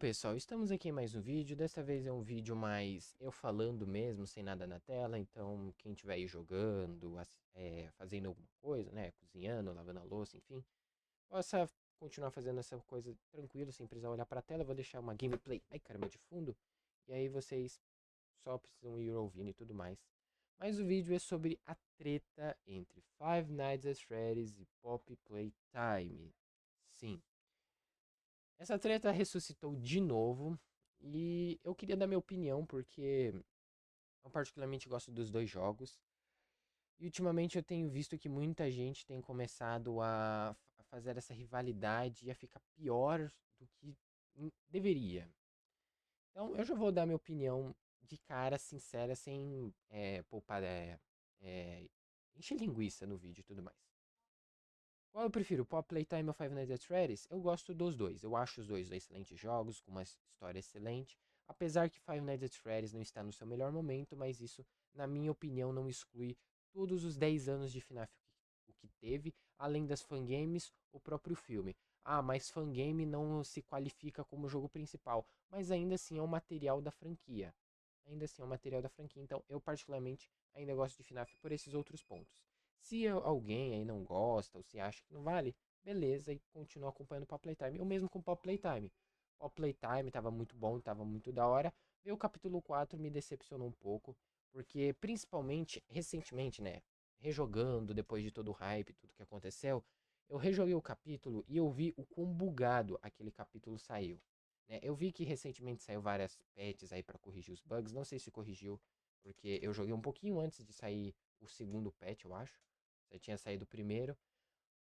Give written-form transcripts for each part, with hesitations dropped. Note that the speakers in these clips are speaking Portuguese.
Bom, pessoal, estamos aqui em mais um vídeo. Dessa vez é um vídeo mais eu falando mesmo, sem nada na tela. Então, quem estiver aí jogando, fazendo alguma coisa, né? Cozinhando, lavando a louça, enfim, possa continuar fazendo essa coisa tranquilo, sem precisar olhar para a tela. Eu vou deixar uma gameplay, ai caramba, de fundo. E aí vocês só precisam ir ouvindo e tudo mais. Mas o vídeo é sobre a treta entre Five Nights at Freddy's e Poppy Playtime. Sim. Essa treta ressuscitou de novo e eu queria dar minha opinião porque eu particularmente gosto dos dois jogos. E ultimamente eu tenho visto que muita gente tem começado a fazer essa rivalidade e a ficar pior do que deveria. Então eu já vou dar minha opinião de cara, sincera, sem poupar, encher linguiça no vídeo e tudo mais. Qual eu prefiro, Pop Playtime ou Five Nights at Freddy's? Eu gosto dos dois. Eu acho os dois excelentes jogos, com uma história excelente. Apesar que Five Nights at Freddy's não está no seu melhor momento, mas isso, na minha opinião, não exclui todos os 10 anos de FNAF o que teve, além das fangames, o próprio filme. Ah, mas fangame não se qualifica como jogo principal, mas ainda assim é um material da franquia. Ainda assim é um material da franquia, então eu particularmente ainda gosto de FNAF por esses outros pontos. Se alguém aí não gosta ou se acha que não vale, beleza, e continua acompanhando o Pop Playtime. Eu mesmo com o Pop Playtime. Pop Playtime tava muito bom, tava muito da hora. E o capítulo 4 me decepcionou um pouco, porque principalmente recentemente, né, rejogando depois de todo o hype, tudo que aconteceu, eu rejoguei o capítulo e eu vi o quão bugado aquele capítulo saiu. Né? Eu vi que recentemente saiu várias patches aí pra corrigir os bugs, não sei se corrigiu, porque eu joguei um pouquinho antes de sair o segundo patch, eu acho. Já tinha saído o primeiro.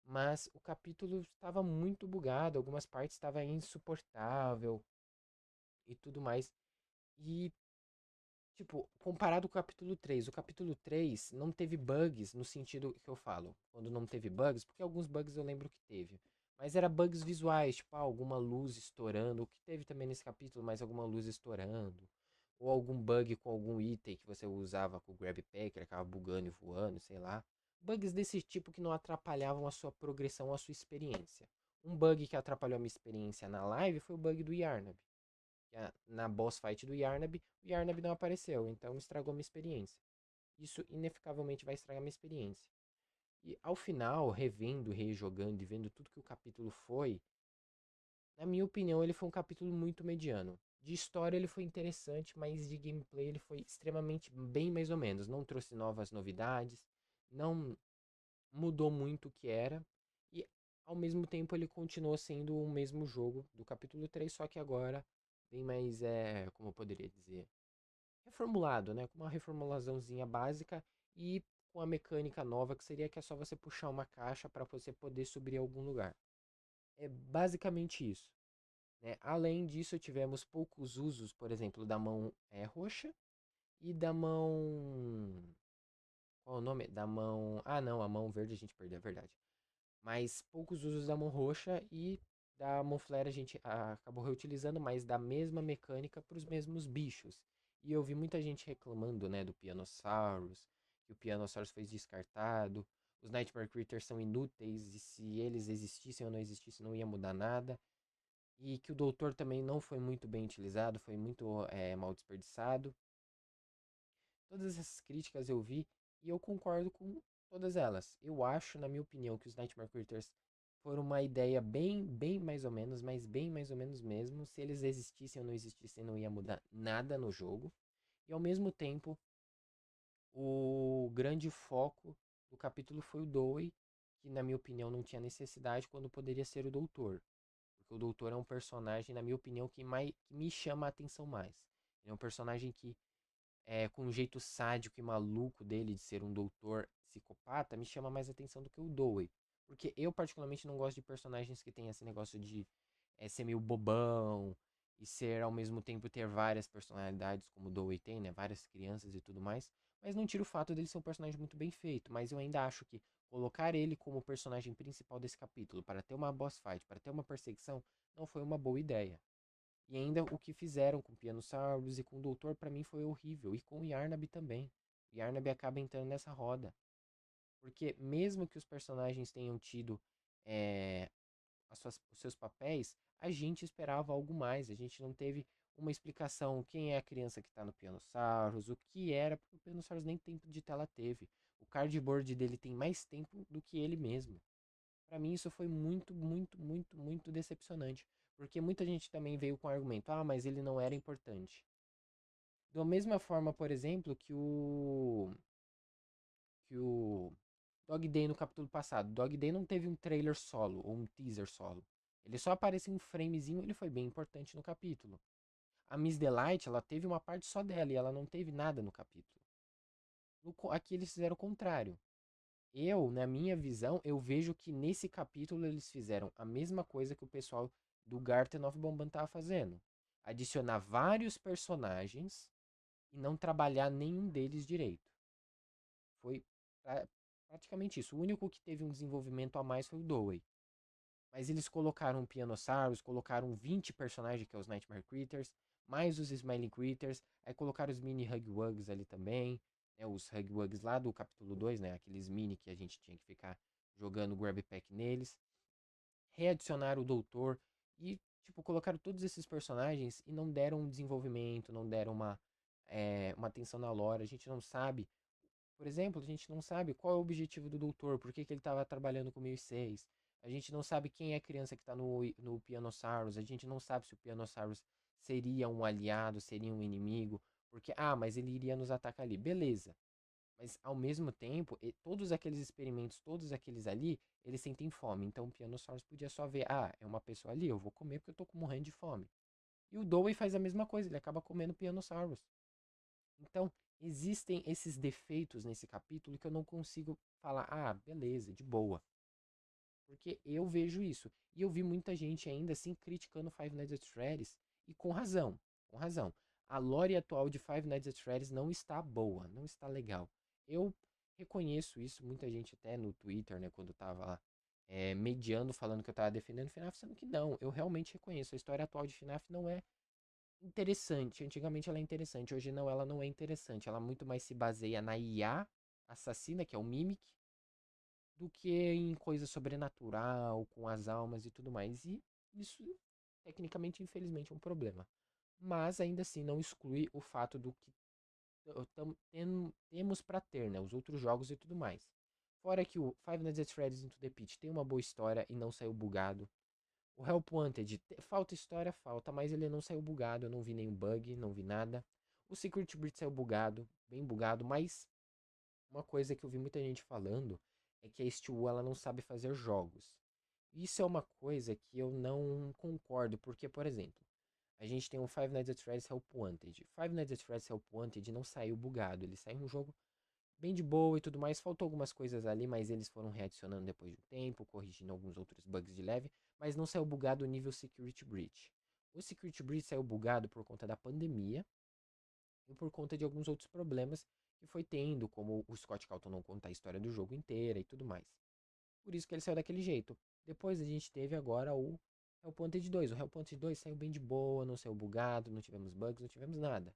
Mas o capítulo estava muito bugado, algumas partes estavam insuportável e tudo mais. E, tipo, comparado com o capítulo 3 não teve bugs no sentido que eu falo. Quando não teve bugs, porque alguns bugs eu lembro que teve. Mas era bugs visuais, tipo, alguma luz estourando, o que teve também nesse capítulo, mas alguma luz estourando. Ou algum bug com algum item que você usava com o Grab Pack, ele acaba bugando e voando, sei lá. Bugs desse tipo que não atrapalhavam a sua progressão, a sua experiência. Um bug que atrapalhou a minha experiência na live foi o bug do Yarnab. Na boss fight do Yarnab, o Yarnab não apareceu, então estragou minha experiência. Isso ineficavelmente vai estragar minha experiência. E ao final, revendo, rejogando e vendo tudo que o capítulo foi, na minha opinião, ele foi um capítulo muito mediano. De história ele foi interessante, mas de gameplay ele foi extremamente bem mais ou menos. Não trouxe novas novidades, não mudou muito o que era. E ao mesmo tempo ele continuou sendo o mesmo jogo do capítulo 3, só que agora bem mais, como eu poderia dizer, reformulado, né? Com uma reformulaçãozinha básica e com a mecânica nova que seria que é só você puxar uma caixa para você poder subir em algum lugar. É basicamente isso. Né? Além disso, tivemos poucos usos, por exemplo, da mão roxa e da mão. Qual é o nome? Da mão. Ah, não, a mão verde a gente perdeu, é verdade. Mas poucos usos da mão roxa e da mão flare a gente acabou reutilizando, mas da mesma mecânica para os mesmos bichos. E eu vi muita gente reclamando, né, do Pianosaurus, que o Pianosaurus foi descartado. Os Nightmare Critters são inúteis e se eles existissem ou não existissem não ia mudar nada. E que o doutor também não foi muito bem utilizado, foi muito mal desperdiçado. Todas essas críticas eu vi e eu concordo com todas elas. Eu acho, na minha opinião, que os Nightmare Critters foram uma ideia bem mais ou menos, mas bem mais ou menos mesmo. Se eles existissem ou não existissem, não ia mudar nada no jogo. E ao mesmo tempo, o grande foco do capítulo foi o Dewey, que na minha opinião não tinha necessidade quando poderia ser o doutor. Porque o doutor é um personagem, na minha opinião, que me chama a atenção mais. Ele é um personagem que, com um jeito sádico e maluco dele de ser um doutor psicopata, me chama mais atenção do que o Dewey. Porque eu, particularmente, não gosto de personagens que têm esse negócio de ser meio bobão e ser, ao mesmo tempo, ter várias personalidades, como o Dewey tem, né? Várias crianças e tudo mais. Mas não tira o fato dele ser um personagem muito bem feito. Mas eu ainda acho que colocar ele como personagem principal desse capítulo, para ter uma boss fight, para ter uma perseguição, não foi uma boa ideia. E ainda o que fizeram com o Pianosaurus e com o Doutor, pra mim foi horrível. E com o Yarnab também. O Yarnab acaba entrando nessa roda. Porque mesmo que os personagens tenham tido é, os seus papéis, a gente esperava algo mais. A gente não teve uma explicação quem é a criança que está no Pianosaurus, o que era, porque o Pianosaurus nem tempo de tela teve. O cardboard dele tem mais tempo do que ele mesmo. Pra mim isso foi muito, muito, muito, muito decepcionante. Porque muita gente também veio com o argumento, ah, mas ele não era importante. Da mesma forma, por exemplo, que o Dog Day no capítulo passado. Dog Day não teve um trailer solo ou um teaser solo. Ele só aparece em um framezinho, ele foi bem importante no capítulo. A Miss Delight, ela teve uma parte só dela e ela não teve nada no capítulo. Aqui eles fizeram o contrário. Na minha visão, eu vejo que nesse capítulo eles fizeram a mesma coisa que o pessoal do Garten of Bomban tava fazendo. Adicionar vários personagens e não trabalhar nenhum deles direito. Foi praticamente isso. O único que teve um desenvolvimento a mais foi o Dewey. Mas eles colocaram o Pianosaurus, colocaram 20 personagens, que é os Nightmare Critters, mais os Smiling Critters, aí colocaram os mini Hugwugs ali também, né, os Hugwugs lá do capítulo 2, né, aqueles mini que a gente tinha que ficar jogando Grab Pack neles. Readicionaram o Doutor e, tipo, colocaram todos esses personagens e não deram um desenvolvimento, não deram uma atenção na lore. A gente não sabe, por exemplo, a gente não sabe qual é o objetivo do doutor, por que que ele estava trabalhando com o 1006. A gente não sabe quem é a criança que está no Pianosaurus. A gente não sabe se o Pianosaurus seria um aliado, seria um inimigo. Porque, mas ele iria nos atacar ali. Beleza. Mas ao mesmo tempo, todos aqueles experimentos, todos aqueles ali, eles sentem fome. Então o Pianosaurus podia só ver, é uma pessoa ali, eu vou comer porque eu tô morrendo de fome. E o Dewey faz a mesma coisa, ele acaba comendo o Pianosaurus. Então, existem esses defeitos nesse capítulo que eu não consigo falar, beleza, de boa. Porque eu vejo isso. E eu vi muita gente ainda assim criticando Five Nights at Freddy's. E com razão, com razão. A lore atual de Five Nights at Freddy's não está boa, não está legal. Eu reconheço isso, muita gente até no Twitter, né, quando tava lá mediando, falando que eu tava defendendo FNAF, sendo que não, eu realmente reconheço. A história atual de FNAF não é interessante. Antigamente ela é interessante, hoje não, ela não é interessante. Ela muito mais se baseia na IA assassina, que é o Mimic, do que em coisa sobrenatural, com as almas e tudo mais. E isso, tecnicamente, infelizmente, é um problema. Mas ainda assim não exclui o fato do que temos pra ter, né? Os outros jogos e tudo mais. Fora que o Five Nights at Freddy's Into the Pit tem uma boa história e não saiu bugado. O Help Wanted, falta história, falta, mas ele não saiu bugado, eu não vi nenhum bug, não vi nada. O Secret Breach saiu bugado, bem bugado, mas uma coisa que eu vi muita gente falando é que a Steel ela não sabe fazer jogos. Isso é uma coisa que eu não concordo, porque, por exemplo, a gente tem o Five Nights at Freddy's Help Wanted. Five Nights at Freddy's Help Wanted não saiu bugado, ele saiu um jogo bem de boa e tudo mais. Faltou algumas coisas ali, mas eles foram readicionando depois de um tempo, corrigindo alguns outros bugs de leve, mas não saiu bugado o nível Security Breach. O Security Breach saiu bugado por conta da pandemia e por conta de alguns outros problemas que foi tendo, como o Scott Calton não contar a história do jogo inteira e tudo mais. Por isso que ele saiu daquele jeito. Depois a gente teve agora o Hellpointed 2. O Hellpointed 2 saiu bem de boa, não saiu bugado, não tivemos bugs, não tivemos nada.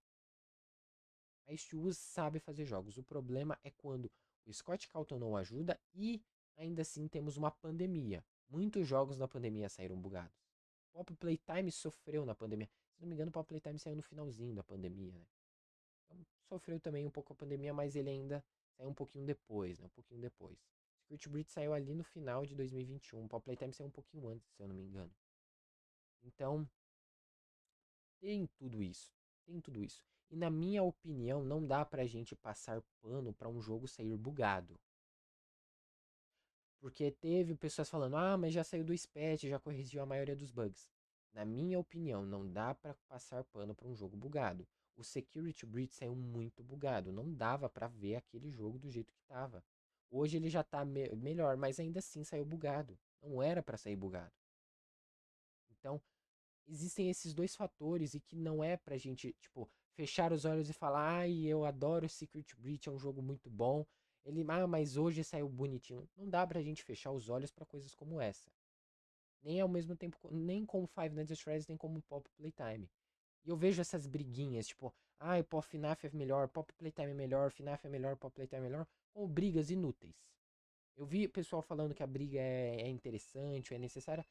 A Stews sabe fazer jogos. O problema é quando o Scott Calton não ajuda e ainda assim temos uma pandemia. Muitos jogos na pandemia saíram bugados. Pop Playtime sofreu na pandemia. Se não me engano, o Pop Playtime saiu no finalzinho da pandemia, né? Então, sofreu também um pouco a pandemia, mas ele ainda saiu um pouquinho depois, né? Um pouquinho depois. Secret Breach saiu ali no final de 2021. Pop Playtime saiu um pouquinho antes, se eu não me engano. Então, tem tudo isso. Tem tudo isso. E na minha opinião, não dá pra gente passar pano pra um jogo sair bugado. Porque teve pessoas falando, mas já saiu do patch, já corrigiu a maioria dos bugs. Na minha opinião, não dá pra passar pano pra um jogo bugado. O Security Breach saiu muito bugado, não dava pra ver aquele jogo do jeito que tava. Hoje ele já tá melhor, mas ainda assim saiu bugado. Não era pra sair bugado. Então, existem esses dois fatores e que não é pra gente, tipo, fechar os olhos e falar, eu adoro Secret Breach, é um jogo muito bom. Ele, mas hoje saiu bonitinho. Não dá pra gente fechar os olhos pra coisas como essa. Nem ao mesmo tempo, nem como Five Nights at Freddy's, nem como Pop Playtime. E eu vejo essas briguinhas, tipo, Pop FNAF é melhor, Pop Playtime é melhor, FNAF é melhor, Pop Playtime é melhor, como brigas inúteis. Eu vi pessoal falando que a briga é interessante, é necessária,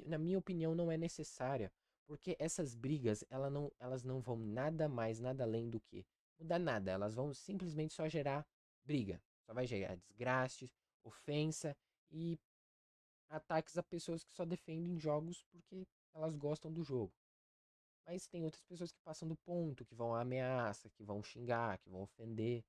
Na minha opinião, não é necessária, porque essas brigas, elas não vão nada mais, nada além do que mudar nada. Elas vão simplesmente só gerar briga. Só vai gerar desgastes, ofensa e ataques a pessoas que só defendem jogos porque elas gostam do jogo. Mas tem outras pessoas que passam do ponto, que vão ameaça, que vão xingar, que vão ofender,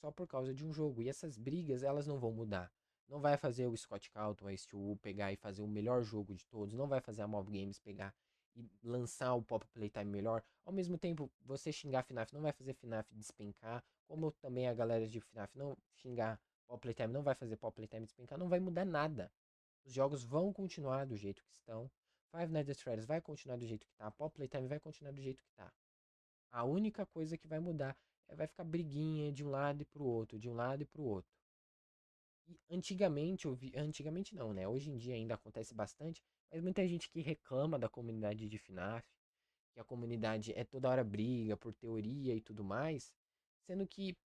só por causa de um jogo. E essas brigas, elas não vão mudar. Não vai fazer o Scott Calton, a Stu pegar e fazer o melhor jogo de todos. Não vai fazer a Mob Games pegar e lançar o Pop Playtime melhor. Ao mesmo tempo, você xingar a FNAF não vai fazer FNAF despencar. Como também a galera de FNAF não xingar Pop Playtime não vai fazer Pop Playtime despencar. Não vai mudar nada. Os jogos vão continuar do jeito que estão. Five Nights at Freddy's vai continuar do jeito que tá. Pop Playtime vai continuar do jeito que tá. A única coisa que vai mudar vai ficar briguinha de um lado e pro outro, de um lado e pro outro. E antigamente, antigamente não, né? Hoje em dia ainda acontece bastante, mas muita gente que reclama da comunidade de FNAF, que a comunidade é toda hora briga por teoria e tudo mais, sendo que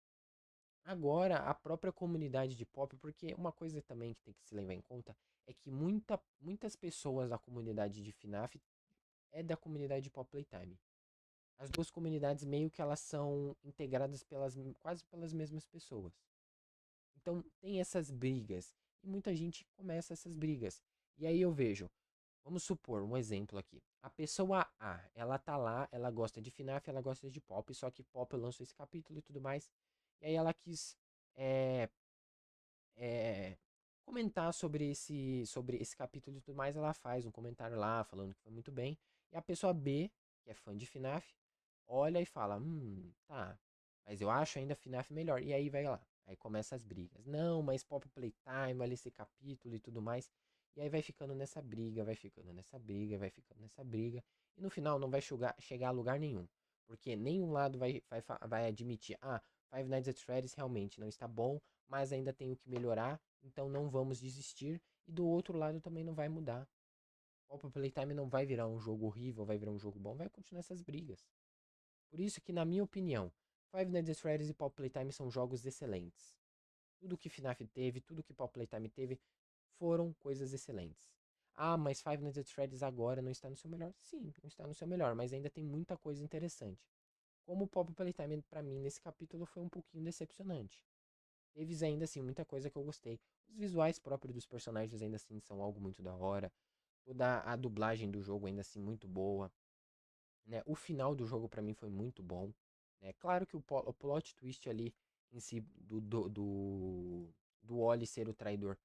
agora a própria comunidade de pop, porque uma coisa também que tem que se levar em conta é que muitas pessoas da comunidade de FNAF é da comunidade de Pop Playtime. As duas comunidades meio que elas são integradas quase pelas mesmas pessoas. Então tem essas brigas e muita gente começa essas brigas. E aí eu vejo, vamos supor um exemplo aqui. A pessoa A, ela tá lá, ela gosta de FNAF, ela gosta de Pop, só que Pop lançou esse capítulo e tudo mais. E aí ela quis é, é, comentar sobre esse capítulo e tudo mais. Ela faz um comentário lá falando que foi muito bem. E a pessoa B, que é fã de FNAF, olha e fala: tá, mas eu acho ainda FNAF melhor. E aí vai lá. Aí começa as brigas. Não, mas Pop Playtime, olha esse capítulo e tudo mais. E aí vai ficando nessa briga, vai ficando nessa briga, vai ficando nessa briga. E no final não vai chegar a lugar nenhum. Porque nenhum lado vai admitir, Five Nights at Freddy's realmente não está bom, mas ainda tem o que melhorar, então não vamos desistir. E do outro lado também não vai mudar. Pop Playtime não vai virar um jogo horrível, vai virar um jogo bom, vai continuar essas brigas. Por isso que, na minha opinião, Five Nights at Freddy's e Pop Playtime são jogos excelentes. Tudo que FNAF teve, tudo que Pop Playtime teve, foram coisas excelentes. Mas Five Nights at Freddy's agora não está no seu melhor? Sim, não está no seu melhor, mas ainda tem muita coisa interessante. Como o Pop Playtime, pra mim, nesse capítulo foi um pouquinho decepcionante. Teve ainda assim muita coisa que eu gostei. Os visuais próprios dos personagens ainda assim são algo muito da hora. Toda a dublagem do jogo ainda assim muito boa, né? O final do jogo pra mim foi muito bom, né? Claro que o plot twist ali em si do Wally ser o traidor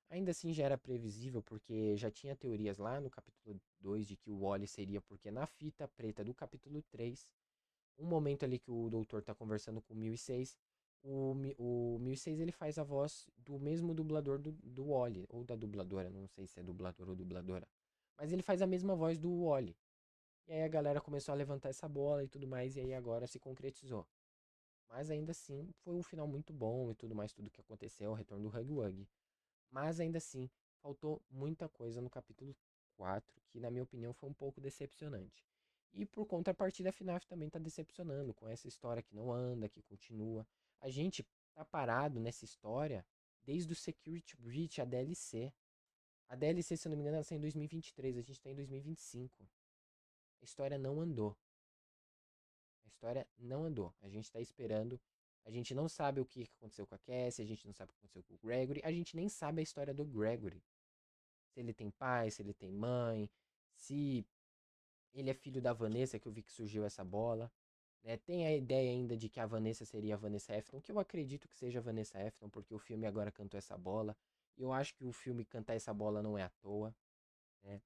ainda assim já era previsível, porque já tinha teorias lá no capítulo 2 de que o Wally seria porque na fita preta do capítulo 3 um momento ali que o doutor tá conversando com o 1006, o 1006 ele faz a voz do mesmo dublador do Wally, ou da dubladora, não sei se é dublador ou dubladora. Mas ele faz a mesma voz do Wally. E aí a galera começou a levantar essa bola e tudo mais, e aí agora se concretizou. Mas ainda assim, foi um final muito bom e tudo mais, tudo que aconteceu, o retorno do Hug Wug. Mas ainda assim, faltou muita coisa no capítulo 4 que na minha opinião foi um pouco decepcionante. E por contrapartida, a FNAF também tá decepcionando com essa história que não anda, que continua. A gente tá parado nessa história desde o Security Breach, a DLC. A DLC, se eu não me engano, ela saiu em 2023, a gente tá em 2025. A história não andou. A história não andou. A gente tá esperando. A gente não sabe o que aconteceu com a Cassie, a gente não sabe o que aconteceu com o Gregory, a gente nem sabe a história do Gregory. Se ele tem pai, se ele tem mãe, se ele é filho da Vanessa, que eu vi que surgiu essa bola. Né? Tem a ideia ainda de que a Vanessa seria a Vanessa Afton, que eu acredito que seja a Vanessa Afton, porque o filme agora cantou essa bola. E eu acho que o filme cantar essa bola não é à toa. Né?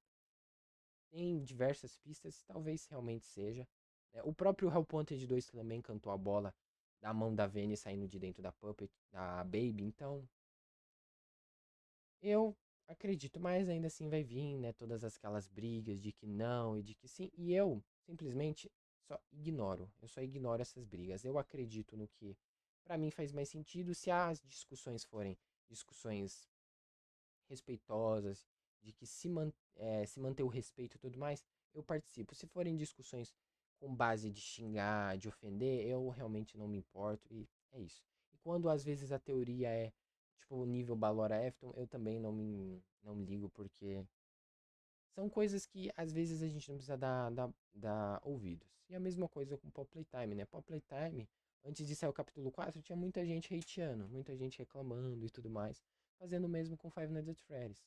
Tem diversas pistas, talvez realmente seja. Né? O próprio Hellpointed 2 também cantou a bola da mão da Vene saindo de dentro da Puppet, da Baby. Então, eu acredito, mas ainda assim vai vir, né, todas aquelas brigas de que não e de que sim, e eu simplesmente só ignoro. Eu só ignoro essas brigas. Eu acredito no que pra mim faz mais sentido se as discussões forem discussões respeitosas, de que se manter o respeito e tudo mais, eu participo. Se forem discussões com base de xingar, de ofender, eu realmente não me importo e é isso. E quando às vezes a teoria é tipo o nível Balora Afton, eu também não me ligo porque São coisas que às vezes a gente não precisa dar ouvidos. E a mesma coisa com Pop Playtime, né? Pop Playtime, antes de sair o capítulo 4 tinha muita gente hateando, muita gente reclamando e tudo mais. Fazendo o mesmo com Five Nights at Freddy's.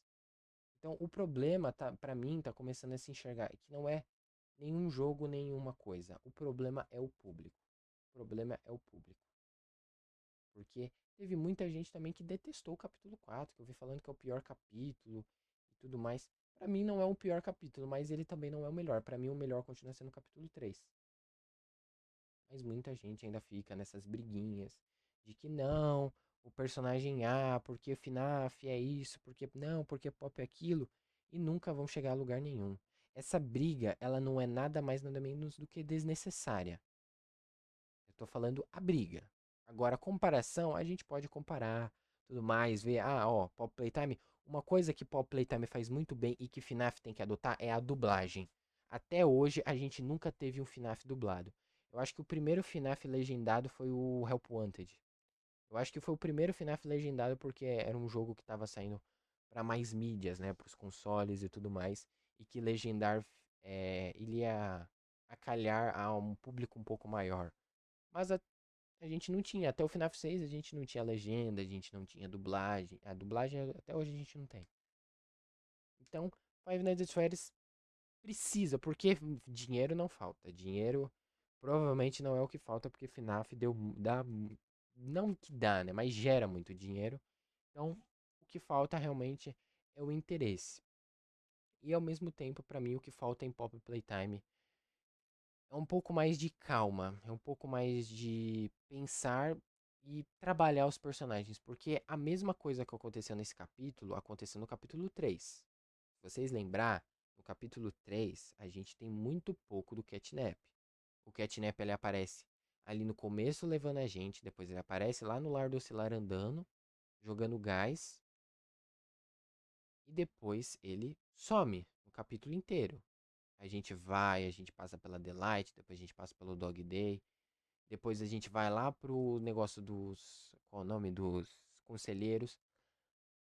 Então, o problema, tá, pra mim, tá começando a se enxergar que não é nenhum jogo, nenhuma coisa. O problema é o público. O problema é o público. Porque teve muita gente também que detestou o capítulo 4, que eu vi falando que é o pior capítulo e tudo mais. Pra mim não é o pior capítulo, mas ele também não é o melhor. Pra mim o melhor continua sendo o capítulo 3. Mas muita gente ainda fica nessas briguinhas de que não, o personagem A, porque FNAF é isso, porque não, porque Pop é aquilo, e nunca vão chegar a lugar nenhum. Essa briga, ela não é nada mais nada menos do que desnecessária. Eu tô falando a briga. Agora, a comparação, a gente pode comparar, tudo mais, ver, ó, Pop Playtime. Uma coisa que Pop Playtime faz muito bem e que FNAF tem que adotar é a dublagem. Até hoje, a gente nunca teve um FNAF dublado. Eu acho que o primeiro FNAF legendado foi o Help Wanted. Eu acho que foi o primeiro FNAF legendado porque era um jogo que tava saindo para mais mídias, né, pros consoles e tudo mais, e que legendar ele ia acalhar a um público um pouco maior. Mas a gente não tinha, até o FNAF 6 a gente não tinha legenda, a gente não tinha dublagem. A dublagem até hoje a gente não tem. Então, Five Nights at Freddy's precisa, porque dinheiro não falta. Dinheiro provavelmente não é o que falta, porque FNAF dá, não que dá, né, mas gera muito dinheiro. Então, o que falta realmente é o interesse. E ao mesmo tempo, pra mim, o que falta em Pop Playtime é um pouco mais de calma, é um pouco mais de pensar e trabalhar os personagens, porque a mesma coisa que aconteceu nesse capítulo aconteceu no capítulo 3. Se vocês lembrar, no capítulo 3 a gente tem muito pouco do Catnap. O Catnap ele aparece ali no começo levando a gente, depois ele aparece lá no Lar do Oscilar andando, jogando gás, e depois ele some o capítulo inteiro. A gente passa pela Delight, depois a gente passa pelo Dog Day. Depois a gente vai lá pro negócio dos. Qual é o nome? Dos conselheiros.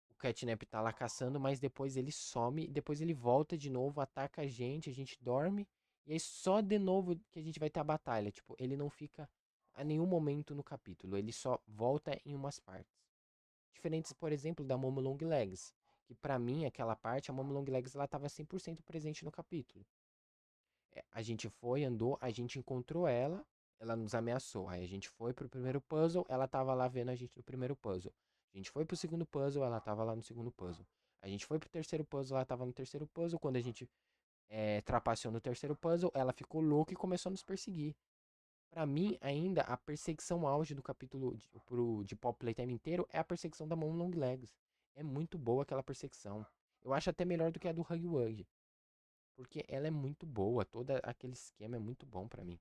O Catnap tá lá caçando, mas depois ele some. Depois ele volta de novo, ataca a gente dorme. E aí só de novo que a gente vai ter a batalha. Tipo, ele não fica a nenhum momento no capítulo. Ele só volta em umas partes. Diferentes, por exemplo, da Momo Long Legs. Que pra mim, aquela parte, a Momo Long Legs, ela tava 100% presente no capítulo. A gente foi, andou, a gente encontrou ela, ela nos ameaçou. Aí a gente foi pro primeiro puzzle, ela tava lá vendo a gente no primeiro puzzle. A gente foi pro segundo puzzle, ela tava lá no segundo puzzle. A gente foi pro terceiro puzzle, ela tava no terceiro puzzle. Quando a gente trapaceou no terceiro puzzle, ela ficou louca e começou a nos perseguir. Pra mim, ainda, a perseguição auge do capítulo de Pop Playtime inteiro é a perseguição da Mão Long Legs. É muito boa aquela perseguição. Eu acho até melhor do que a do Huggy Wuggy. Porque ela é muito boa, todo aquele esquema é muito bom pra mim.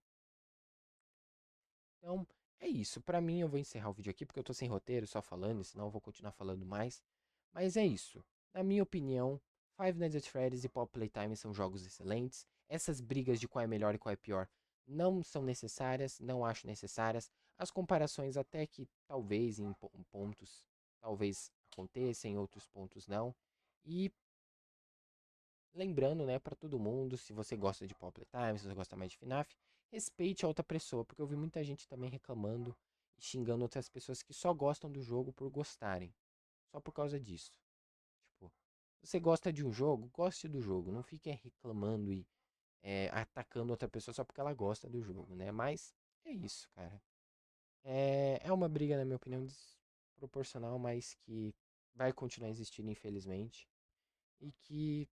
Então, é isso. Pra mim, eu vou encerrar o vídeo aqui porque eu tô sem roteiro, só falando, senão eu vou continuar falando mais. Mas é isso. Na minha opinião, Five Nights at Freddy's e Pop Playtime são jogos excelentes. Essas brigas de qual é melhor e qual é pior não são necessárias, não acho necessárias. As comparações até que talvez em pontos talvez aconteçam, em outros pontos não. E lembrando, né, pra todo mundo, se você gosta de Pop Time, se você gosta mais de FNAF, respeite a outra pessoa, porque eu vi muita gente também reclamando e xingando outras pessoas que só gostam do jogo por gostarem. Só por causa disso. Tipo, você gosta de um jogo, goste do jogo, não fique reclamando e atacando outra pessoa só porque ela gosta do jogo, né? Mas é isso, cara. É uma briga, na minha opinião, desproporcional, mas que vai continuar existindo, infelizmente. E que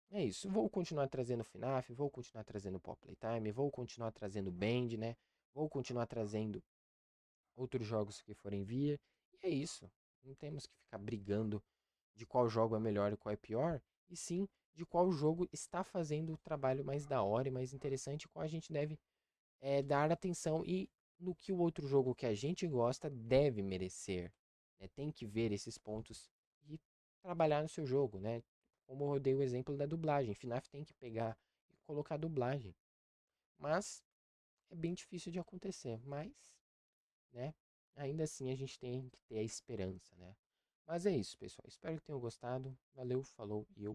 é isso. Vou continuar trazendo FNAF, vou continuar trazendo Pop Playtime, vou continuar trazendo Band, né? Vou continuar trazendo outros jogos que forem vir. E é isso. Não temos que ficar brigando de qual jogo é melhor e qual é pior, e sim de qual jogo está fazendo o trabalho mais da hora e mais interessante, qual a gente deve dar atenção e no que o outro jogo que a gente gosta deve merecer. Né? Tem que ver esses pontos e trabalhar no seu jogo, né? Como eu dei o exemplo da dublagem. FNAF tem que pegar e colocar dublagem. Mas é bem difícil de acontecer. Mas, né? Ainda assim a gente tem que ter a esperança, né? Mas é isso, pessoal. Espero que tenham gostado. Valeu, falou e eu